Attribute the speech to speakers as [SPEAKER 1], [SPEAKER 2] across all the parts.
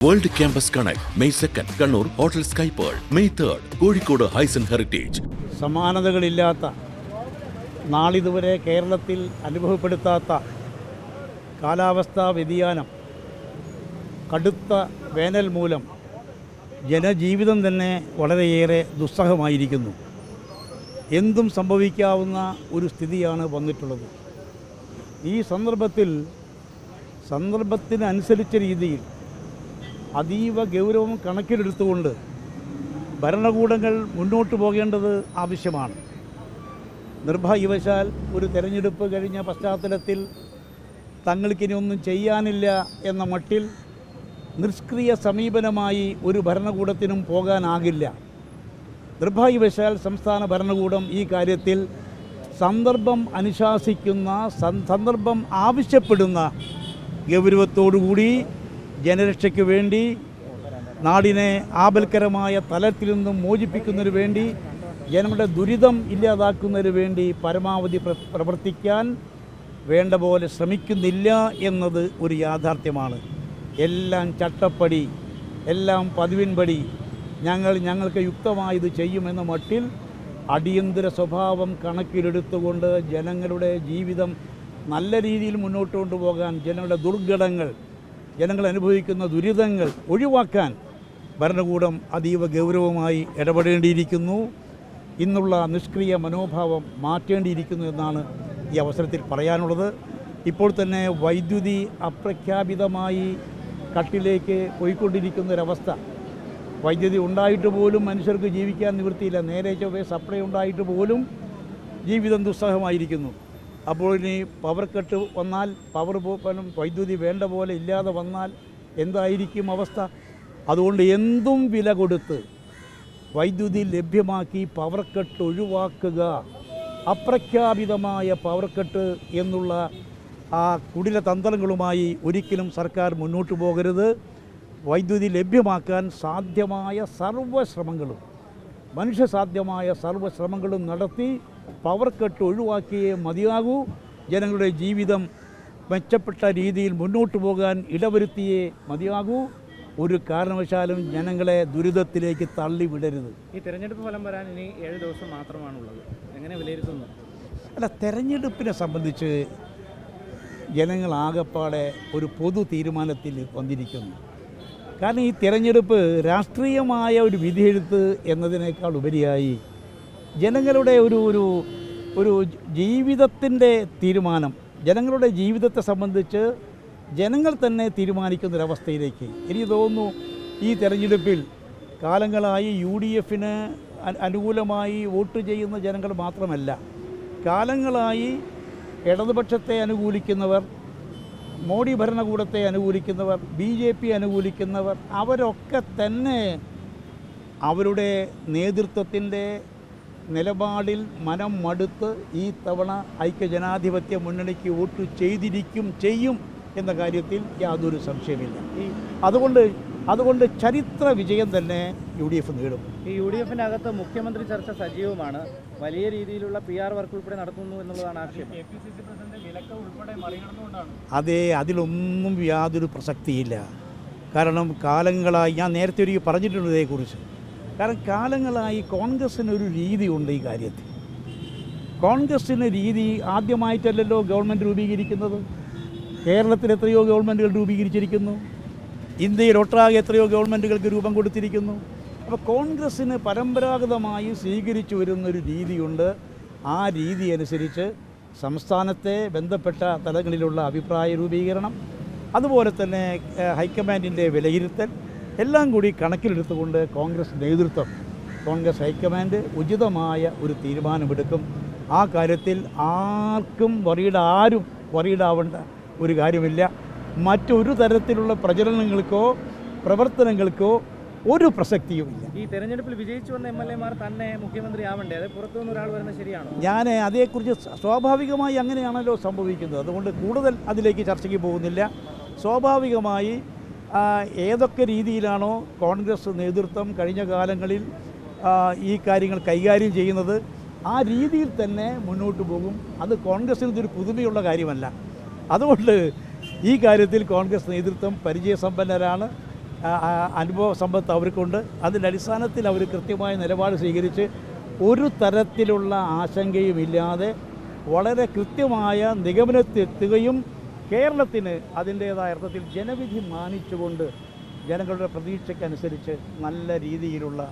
[SPEAKER 1] World campus connect May 2 Kannur hotel sky pearl, May 3 Kozhikode Hysan heritage.
[SPEAKER 2] സമാനതകളില്ലാത്ത, നാളിതുവരെ കേരളത്തിൽ അനുഭവപ്പെടുത്താത്ത കാലാവസ്ഥാ വ്യതിയാനം, കടുത്ത വേനൽ മൂലം ജനജീവിതം തന്നെ വളരെയേറെ ദുസ്സഹമായിരിക്കുന്നു. എന്തും സംഭവിക്കാവുന്ന ഒരു സ്ഥിതിയാണ് വന്നിട്ടുള്ളത്. ഈ സന്ദർഭത്തിനനുസരിച്ച രീതിയിൽ അതീവ ഗൗരവം കണക്കിലെടുത്തുകൊണ്ട് ഭരണകൂടങ്ങൾ മുന്നോട്ട് പോകേണ്ടത് ആവശ്യമാണ്. നിർഭാഗ്യവശാൽ ഒരു തെരഞ്ഞെടുപ്പ് കഴിഞ്ഞ പശ്ചാത്തലത്തിൽ തങ്ങൾക്കിനി ഒന്നും ചെയ്യാനില്ല എന്ന മട്ടിൽ നിഷ്ക്രിയ സമീപനമായി ഒരു ഭരണകൂടത്തിനും പോകാനാകില്ല. നിർഭാഗ്യവശാൽ സംസ്ഥാന ഭരണകൂടം ഈ കാര്യത്തിൽ സന്ദർഭം അനുശാസിക്കുന്ന, സന്ദർഭം ആവശ്യപ്പെടുന്ന ഗൗരവത്തോടുകൂടി ജനരക്ഷയ്ക്ക് വേണ്ടി, നാടിനെ ആപൽക്കരമായ തലത്തിൽ നിന്നും മോചിപ്പിക്കുന്നതിന് വേണ്ടി, ജനങ്ങളുടെ ദുരിതം ഇല്ലാതാക്കുന്നതിന് വേണ്ടി പരമാവധി പ്രവർത്തിക്കാൻ വേണ്ട പോലെ ശ്രമിക്കുന്നില്ല എന്നത് ഒരു യാഥാർത്ഥ്യമാണ്. എല്ലാം ചട്ടപ്പടി, എല്ലാം പതിവിൻപടി, ഞങ്ങൾക്ക് യുക്തമായത് ചെയ്യുമെന്ന മട്ടിൽ അടിയന്തര സ്വഭാവം കണക്കിലെടുത്തുകൊണ്ട് ജനങ്ങളുടെ ജീവിതം നല്ല രീതിയിൽ മുന്നോട്ട് കൊണ്ടുപോകാൻ, ജനങ്ങളുടെ ദുർഘടങ്ങൾ, ജനങ്ങൾ അനുഭവിക്കുന്ന ദുരിതങ്ങൾ ഒഴിവാക്കാൻ ഭരണകൂടം അതീവ ഗൗരവമായി ഇടപെടേണ്ടിയിരിക്കുന്നു. ഇന്നുള്ള നിഷ്ക്രിയ മനോഭാവം മാറ്റേണ്ടിയിരിക്കുന്നു എന്നാണ് ഈ അവസരത്തിൽ പറയാനുള്ളത്. ഇപ്പോൾ തന്നെ വൈദ്യുതി അപ്രഖ്യാപിതമായി കട്ടിലേക്ക് പോയിക്കൊണ്ടിരിക്കുന്നൊരവസ്ഥ. വൈദ്യുതി ഉണ്ടായിട്ട് പോലും മനുഷ്യർക്ക് ജീവിക്കാൻ നിവൃത്തിയില്ല. നേരെ ചൊവ്വേ സപ്ലൈ ഉണ്ടായിട്ട് പോലും ജീവിതം ദുസ്സഹമായിരിക്കുന്നു. അപ്പോൾ ഇനി പവർ കട്ട് വന്നാൽ, വൈദ്യുതി വേണ്ട പോലെ ഇല്ലാതെ വന്നാൽ എന്തായിരിക്കും അവസ്ഥ? അതുകൊണ്ട് എന്തും വില കൊടുത്ത് വൈദ്യുതി ലഭ്യമാക്കി പവർ കട്ട് ഒഴിവാക്കുക. അപ്രഖ്യാപിതമായ പവർ കട്ട് എന്നുള്ള ആ കുടില തന്ത്രങ്ങളുമായി ഒരിക്കലും സർക്കാർ മുന്നോട്ട് പോകരുത്. വൈദ്യുതി ലഭ്യമാക്കാൻ സാധ്യമായ സർവ്വശ്രമങ്ങളും, മനുഷ്യസാധ്യമായ സർവ്വശ്രമങ്ങളും നടത്തി പവർ കട്ട് ഒഴിവാക്കിയേ മതിയാകൂ. ജനങ്ങളുടെ ജീവിതം മെച്ചപ്പെട്ട രീതിയിൽ മുന്നോട്ട് പോകാൻ ഇടവരുത്തിയേ മതിയാകൂ. ഒരു കാരണവശാലും ജനങ്ങളെ ദുരിതത്തിലേക്ക് തള്ളിവിടരുത്.
[SPEAKER 3] ഈ തെരഞ്ഞെടുപ്പ് ഫലം വരാൻ ഇനി 7 ദിവസം മാത്രമാണുള്ളത്. എങ്ങനെ വിലയിരുത്തുന്നു?
[SPEAKER 2] തെരഞ്ഞെടുപ്പിനെ സംബന്ധിച്ച് ജനങ്ങളാകപ്പാടെ ഒരു പൊതു തീരുമാനത്തിൽ വന്നിരിക്കുന്നു. കാരണം ഈ തിരഞ്ഞെടുപ്പ് രാഷ്ട്രീയമായ ഒരു വിധിയെഴുത്ത് എന്നതിനേക്കാൾ ഉപരിയായി ജനങ്ങളുടെ ഒരു ജീവിതത്തിൻ്റെ തീരുമാനം, ജനങ്ങളുടെ ജീവിതത്തെ സംബന്ധിച്ച് ജനങ്ങൾ തന്നെ തീരുമാനിക്കുന്നൊരവസ്ഥയിലേക്ക് എനിക്ക് തോന്നുന്നു. ഈ തെരഞ്ഞെടുപ്പിൽ കാലങ്ങളായി UDF അനുകൂലമായി വോട്ട് ചെയ്യുന്ന ജനങ്ങൾ മാത്രമല്ല, കാലങ്ങളായി ഇടതുപക്ഷത്തെ അനുകൂലിക്കുന്നവർ, മോഡി ഭരണകൂടത്തെ അനുകൂലിക്കുന്നവർ, BJP അനുകൂലിക്കുന്നവർ, അവരൊക്കെ തന്നെ അവരുടെ നേതൃത്വത്തിൻ്റെ നിലപാടിൽ മനം മടുത്ത് ഈ തവണ ഐക്യജനാധിപത്യ മുന്നണിക്ക് വോട്ട് ചെയ്യും എന്ന കാര്യത്തിൽ യാതൊരു സംശയമില്ല. അതുകൊണ്ട് ചരിത്ര വിജയം തന്നെ UDF നേടും.
[SPEAKER 3] ഈ UDF-നകത്ത് മുഖ്യമന്ത്രി ചർച്ച സജീവമാണ്. വലിയ രീതിയിലുള്ള PR വർക്ക് ഉൾപ്പെടെ നടത്തുന്നു എന്നുള്ളതാണ് ആക്ഷേപം.
[SPEAKER 2] അതെ, അതിലൊന്നും യാതൊരു പ്രസക്തിയില്ല. കാരണം കാലങ്ങളായി, ഞാൻ നേരത്തെ ഒരിക്കൽ പറഞ്ഞിട്ടുണ്ട് ഇതേക്കുറിച്ച്, കാരണം കാലങ്ങളായി കോൺഗ്രസ്സിനൊരു രീതിയുണ്ട് ഈ കാര്യത്തിൽ. കോൺഗ്രസ്സിന് രീതി ആദ്യമായിട്ടല്ലല്ലോ ഗവൺമെൻറ് രൂപീകരിക്കുന്നത്. കേരളത്തിൽ എത്രയോ ഗവൺമെൻറ്റുകൾ രൂപീകരിച്ചിരിക്കുന്നു. ഇന്ത്യയിലൊട്ടാകെ എത്രയോ ഗവൺമെൻറ്റുകൾക്ക് രൂപം കൊടുത്തിരിക്കുന്നു. അപ്പോൾ കോൺഗ്രസ്സിന് പരമ്പരാഗതമായി സ്വീകരിച്ചു വരുന്നൊരു രീതിയുണ്ട്. ആ രീതി അനുസരിച്ച് സംസ്ഥാനത്തെ ബന്ധപ്പെട്ട തലങ്ങളിലുള്ള അഭിപ്രായ രൂപീകരണം, അതുപോലെ തന്നെ ഹൈക്കമാൻഡിൻ്റെ വിലയിരുത്തൽ എല്ലാം കൂടി കണക്കിലെടുത്തുകൊണ്ട് കോൺഗ്രസ് നേതൃത്വം, കോൺഗ്രസ് ഹൈക്കമാൻഡ് ഉചിതമായ ഒരു തീരുമാനമെടുക്കും. ആ കാര്യത്തിൽ ആർക്കും വറീഡാവേണ്ട ഒരു കാര്യമില്ല. മറ്റൊരു തരത്തിലുള്ള പ്രചരണങ്ങൾക്കോ പ്രവർത്തനങ്ങൾക്കോ ഒരു പ്രസക്തിയുമില്ല.
[SPEAKER 3] ഈ തെരഞ്ഞെടുപ്പിൽ വിജയിച്ചു വന്ന MLA-മാർ തന്നെ മുഖ്യമന്ത്രി ആവണ്ടേ? അത് പുറത്തുനിന്ന് ഒരാൾ വരുന്നത് ശരിയാണോ?
[SPEAKER 2] ഞാൻ അതേക്കുറിച്ച് സ്വാഭാവികമായി അങ്ങനെയാണല്ലോ സംഭവിക്കുന്നത്. അതുകൊണ്ട് കൂടുതൽ അതിലേക്ക് ചർച്ചയ്ക്ക് പോകുന്നില്ല. സ്വാഭാവികമായി ഏതൊക്കെ രീതിയിലാണോ കോൺഗ്രസ് നേതൃത്വം കഴിഞ്ഞ കാലങ്ങളിൽ ഈ കാര്യങ്ങൾ കൈകാര്യം ചെയ്യുന്നത്, ആ രീതിയിൽ തന്നെ മുന്നോട്ട് പോകും. അത് കോൺഗ്രസ്സിന് ഇതൊരു പുതുമയുള്ള കാര്യമല്ല. അതുകൊണ്ട് ഈ കാര്യത്തിൽ കോൺഗ്രസ് നേതൃത്വം പരിചയസമ്പന്നരാണ്. അനുഭവ സമ്പത്ത് അവർക്കുണ്ട്. അതിൻ്റെ അടിസ്ഥാനത്തിൽ അവർ കൃത്യമായ നിലപാട് സ്വീകരിച്ച് ഒരു തരത്തിലുള്ള ആശങ്കയുമില്ലാതെ വളരെ കൃത്യമായ നിഗമനത്തിലെത്തുകയും കേരളത്തിന് അതിൻ്റേതായ അർത്ഥത്തിൽ ജനവിധി മാനിച്ചുകൊണ്ട് ജനങ്ങളുടെ പ്രതീക്ഷയ്ക്കനുസരിച്ച് നല്ല രീതിയിലുള്ള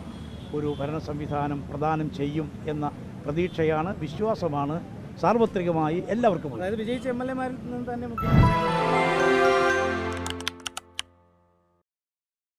[SPEAKER 2] ഒരു ഭരണ സംവിധാനം പ്രദാനം ചെയ്യും എന്ന പ്രതീക്ഷയാണ്, വിശ്വാസമാണ് സാർവത്രികമായി എല്ലാവർക്കും.
[SPEAKER 3] അതായത് വിജയിച്ച MLA മാരിൽ നിന്ന് തന്നെ മുഖ്യമന്ത്രി